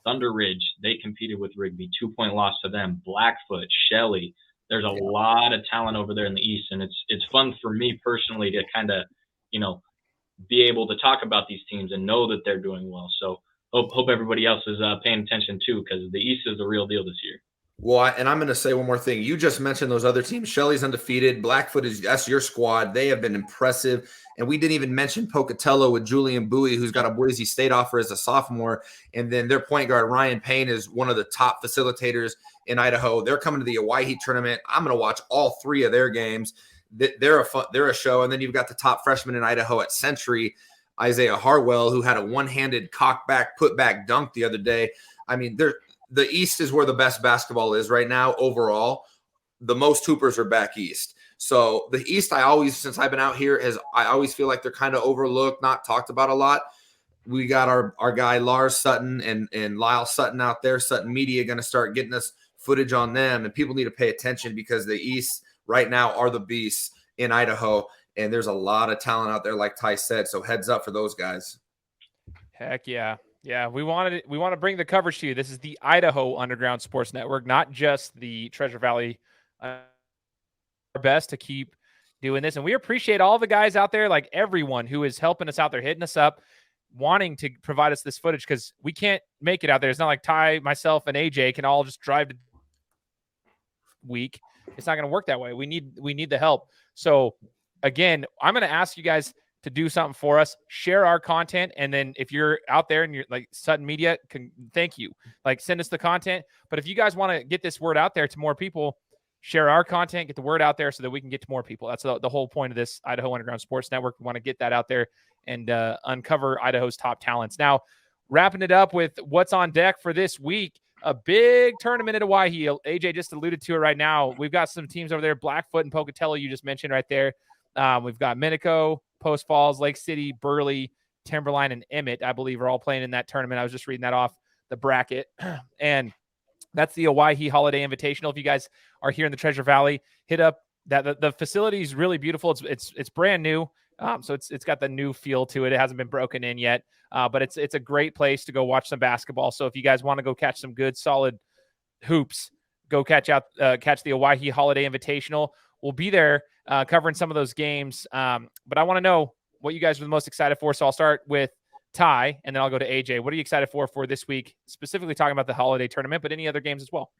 Thunder Ridge, they competed with Rigby, 2-point loss to them. Blackfoot, Shelley, there's a lot of talent over there in the East, and it's fun for me personally to kind of, be able to talk about these teams and know that they're doing well. So hope everybody else is paying attention too, because the East is the real deal this year. Well, and I'm going to say one more thing. You just mentioned those other teams. Shelley's undefeated. Blackfoot that's your squad. They have been impressive. And we didn't even mention Pocatello with Julian Bowie, who's got a Boise State offer as a sophomore. And then their point guard, Ryan Payne, is one of the top facilitators in Idaho. They're coming to the Owyhee tournament. I'm going to watch all 3 of their games. They're a show. And then you've got the top freshman in Idaho at Century, Isaiah Harwell, who had a one-handed cock-back, put-back dunk the other day. I mean, the East is where the best basketball is right now overall. The most hoopers are back East. So the East, since I've been out here, I always feel like they're kind of overlooked, not talked about a lot. We got our guy Lars Sutton and Lyle Sutton out there. Sutton Media going to start getting us footage on them, and people need to pay attention because the East right now are the beasts in Idaho, and there's a lot of talent out there, like Ty said. So heads up for those guys. Heck yeah. Yeah, we want to bring the coverage to you. This is the Idaho Underground Sports Network, not just the Treasure Valley. Our best to keep doing this, and we appreciate all the guys out there, like everyone who is helping us out there, hitting us up, wanting to provide us this footage, because we can't make it out there. It's not like Ty, myself, and AJ can all just drive to week. It's not going to work that way. We need the help. So again, I'm going to ask you guys to do something for us, share our content. And then if you're out there and you're like Sutton Media, thank you. Like, send us the content. But if you guys want to get this word out there to more people, share our content, get the word out there so that we can get to more people. That's the whole point of this Idaho Underground Sports Network. We want to get that out there and uncover Idaho's top talents. Now, wrapping it up with what's on deck for this week, a big tournament at Owyhee. AJ just alluded to it right now. We've got some teams over there, Blackfoot and Pocatello, you just mentioned right there. We've got Minico, Post Falls, Lake City, Burley, Timberline, and Emmett, I believe, are all playing in that tournament. I was just reading that off the bracket. And that's the Owyhee Holiday Invitational. If you guys are here in the Treasure Valley, hit up that. The facility is really beautiful. It's brand new. So it's got the new feel to it. It hasn't been broken in yet, but it's a great place to go watch some basketball. So if you guys want to go catch some good, solid hoops, go catch the Owyhee Holiday Invitational. We'll be there covering some of those games. But I want to know what you guys are the most excited for. So I'll start with Ty, and then I'll go to AJ. What are you excited for this week, specifically talking about the holiday tournament, but any other games as well?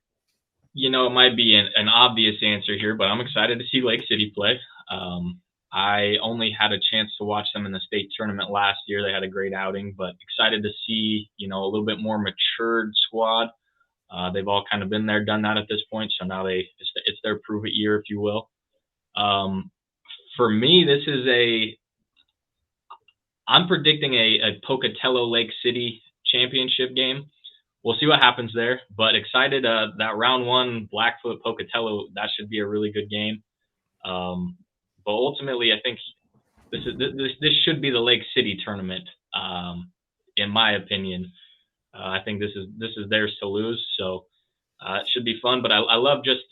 It might be an obvious answer here, but I'm excited to see Lake City play. I only had a chance to watch them in the state tournament last year. They had a great outing, but excited to see, a little bit more matured squad. They've all kind of been there, done that at this point. So now it's their prove it year, if you will. For me, this is I'm predicting a Pocatello Lake City championship game. We'll see what happens there, but excited that round 1 Blackfoot Pocatello, that should be a really good game. But ultimately, I think this should be the Lake City tournament, in my opinion. I think this is theirs to lose, so it should be fun. But I love just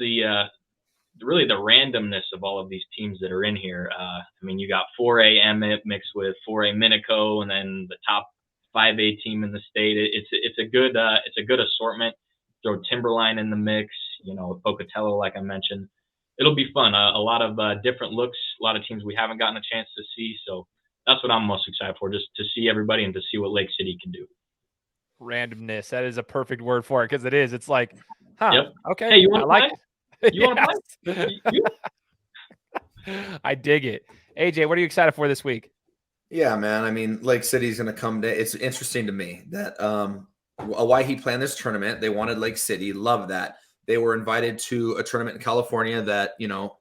really the randomness of all of these teams that are in here. You got 4A Emmett mixed with 4A Minico, and then the top 5A team in the state. It's a good assortment. Throw Timberline in the mix, Pocatello, like I mentioned. It'll be fun. A lot of different looks, a lot of teams we haven't gotten a chance to see. So that's what I'm most excited for, just to see everybody and to see what Lake City can do. Randomness. That is a perfect word for it, because it is. It's like, yep. Okay. Hey, you want to like play? You want to play? I dig it. AJ, what are you excited for this week? Yeah, man. Lake City's going to come to. It's interesting to me that Owyhee planned this tournament. They wanted Lake City. Love that. They were invited to a tournament in California that,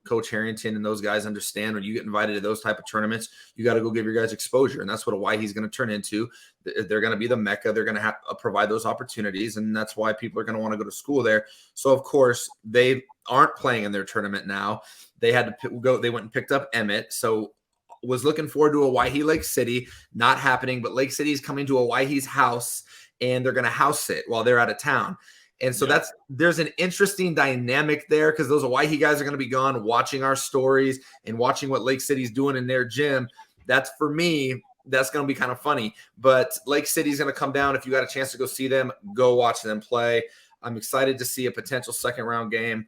Coach Harrington and those guys understand. When you get invited to those type of tournaments, you got to go give your guys exposure. And that's what Owyhee's going to turn into. They're going to be the Mecca. They're going to have provide those opportunities. And that's why people are going to want to go to school there. So, of course, they aren't playing in their tournament now. They had to go. They went and picked up Emmett. So was looking forward to Owyhee Lake City. Not happening, but Lake City is coming to Owyhee's house, and they're going to house sit while they're out of town. And so there's an interesting dynamic there, because those Owyhee guys are going to be gone watching our stories and watching what Lake City's doing in their gym. That's, for me, that's going to be kind of funny. But Lake City's going to come down. If you got a chance to go see them, go watch them play. I'm excited to see a potential second round game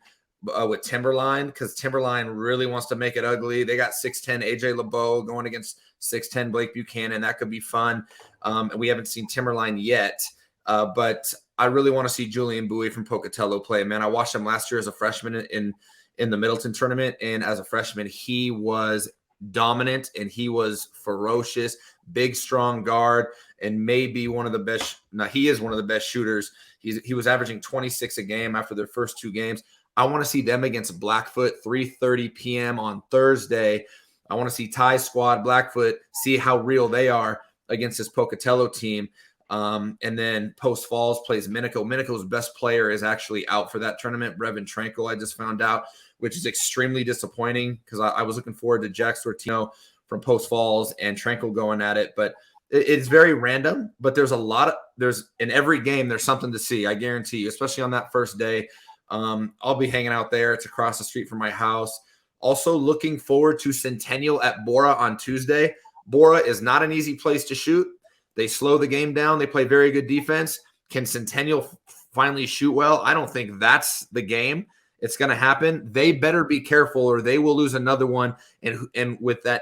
with Timberline, because Timberline really wants to make it ugly. They got 6'10" AJ LeBeau going against 6'10" Blake Buchanan. That could be fun. And we haven't seen Timberline yet. But I really want to see Julian Bowie from Pocatello play. Man, I watched him last year as a freshman in the Middleton tournament. And as a freshman, he was dominant and he was ferocious, big, strong guard, and maybe one of the best. Now, he is one of the best shooters. He was averaging 26 a game after their first 2 games. I want to see them against Blackfoot, 3:30 p.m. on Thursday. I want to see Ty's squad, Blackfoot, see how real they are against this Pocatello team. And then Post Falls plays Minico. Minico's best player is actually out for that tournament, Brevin Tranquil, I just found out, which is extremely disappointing, because I was looking forward to Jack Sortino from Post Falls and Tranquil going at it. But it's very random, but there's in every game, there's something to see, I guarantee you, especially on that first day. I'll be hanging out there. It's across the street from my house. Also looking forward to Centennial at Bora on Tuesday. Bora is not an easy place to shoot. They slow the game down. They play very good defense. Can Centennial finally shoot well? I don't think that's the game. It's going to happen. They better be careful, or they will lose another one. And with the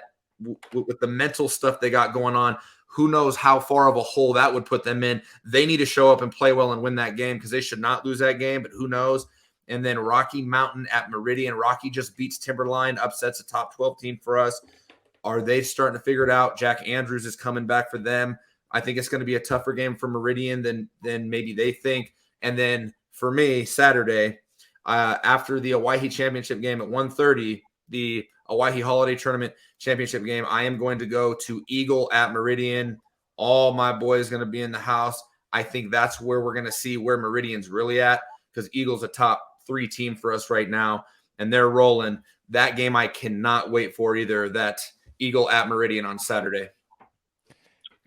mental stuff they got going on, who knows how far of a hole that would put them in. They need to show up and play well and win that game, because they should not lose that game, but who knows. And then Rocky Mountain at Meridian. Rocky just beats Timberline, upsets a top 12 team for us. Are they starting to figure it out? Jack Andrews is coming back for them. I think it's going to be a tougher game for Meridian than maybe they think. And then for me, Saturday, after the Owyhee championship game at 1:30, the Owyhee Holiday Tournament championship game, I am going to go to Eagle at Meridian. All my boys going to be in the house. I think that's where we're going to see where Meridian's really at, because Eagle's a top 3 team for us right now, and they're rolling. That game I cannot wait for either, that Eagle at Meridian on Saturday.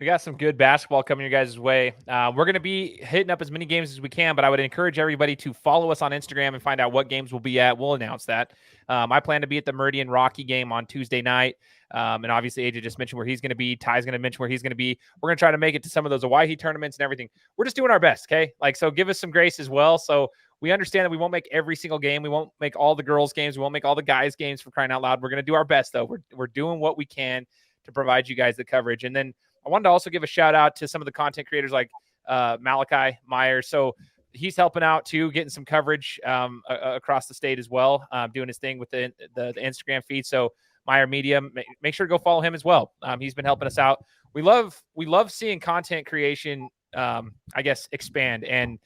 We got some good basketball coming your guys' way. We're going to be hitting up as many games as we can, but I would encourage everybody to follow us on Instagram and find out what games we'll be at. We'll announce that. I plan to be at the Meridian Rocky game on Tuesday night. And obviously, AJ just mentioned where he's going to be. Ty's going to mention where he's going to be. We're going to try to make it to some of those Owyhee tournaments and everything. We're just doing our best, okay? So give us some grace as well. So we understand that we won't make every single game. We won't make all the girls' games. We won't make all the guys' games, for crying out loud. We're going to do our best, though. We're doing what we can to provide you guys the coverage. And then I wanted to also give a shout out to some of the content creators like Malachi Myers. So he's helping out too, getting some coverage across the state as well, doing his thing with the Instagram feed. So Meyer Media, make sure to go follow him as well. He's been helping us out. We love seeing content creation, expand and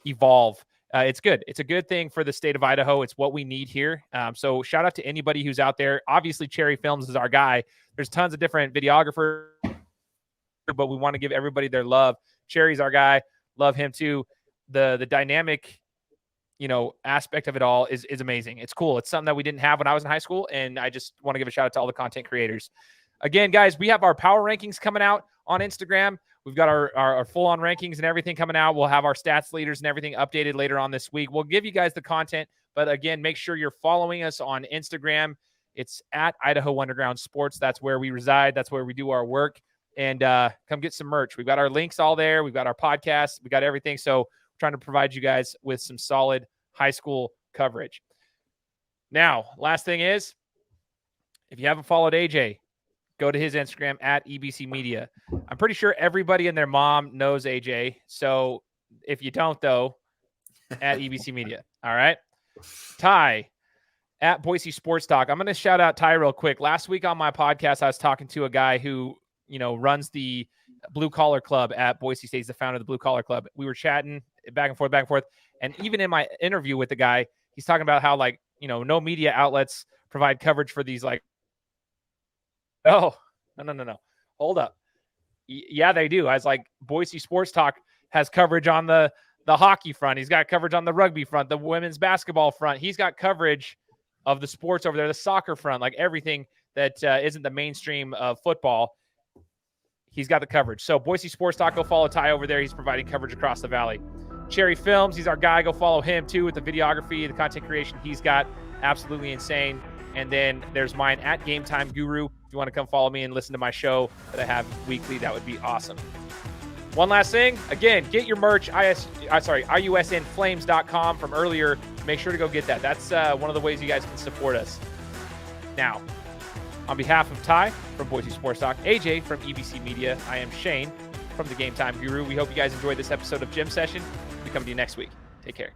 evolve. It's good. It's a good thing for the state of Idaho. It's what we need here. So shout out to anybody who's out there. Obviously, Cherry Films is our guy. There's tons of different videographers, but we want to give everybody their love. Cherry's our guy. Love him too. The dynamic, aspect of it all is amazing. It's cool. It's something that we didn't have when I was in high school, and I just want to give a shout out to all the content creators. Again, guys, we have our power rankings coming out on Instagram. We've got our full-on rankings and everything coming out. We'll have our stats leaders and everything updated later on this week. We'll give you guys the content, but again, make sure you're following us on Instagram. It's at Idaho Underground Sports. That's where we reside. That's where we do our work. And come get some merch. We've got our links all there. We've got our podcast. We got everything. So we're trying to provide you guys with some solid high school coverage. Now, last thing is, if you haven't followed AJ, go to his Instagram at EBC Media. I'm pretty sure everybody and their mom knows AJ. So if you don't, though, at EBC Media. All right. Ty at Boise Sports Talk. I'm going to shout out Ty real quick. Last week on my podcast, I was talking to a guy who runs the Blue Collar Club at Boise State. He's the founder of the Blue Collar Club. We were chatting back and forth. And even in my interview with the guy, he's talking about how, like, you know, no media outlets provide coverage for these, like, oh, no. Hold up. Yeah, they do. I was like, Boise Sports Talk has coverage on the hockey front. He's got coverage on the rugby front, the women's basketball front. He's got coverage of the sports over there, the soccer front, like everything that isn't the mainstream of football. He's got the coverage. So Boise Sports Talk, go follow Ty over there. He's providing coverage across the valley. Cherry Films, he's our guy. Go follow him too with the videography, the content creation he's got. Absolutely insane. And then there's mine at Gametime Guru. If you want to come follow me and listen to my show that I have weekly, that would be awesome. One last thing, again, get your merch, IUSNFlames.com from earlier. Make sure to go get that. That's one of the ways you guys can support us. Now, on behalf of Ty from Boise Sports Talk, AJ from EBC Media, I am Shane from the Gametime Guru. We hope you guys enjoyed this episode of Gym Session. We come to you next week. Take care.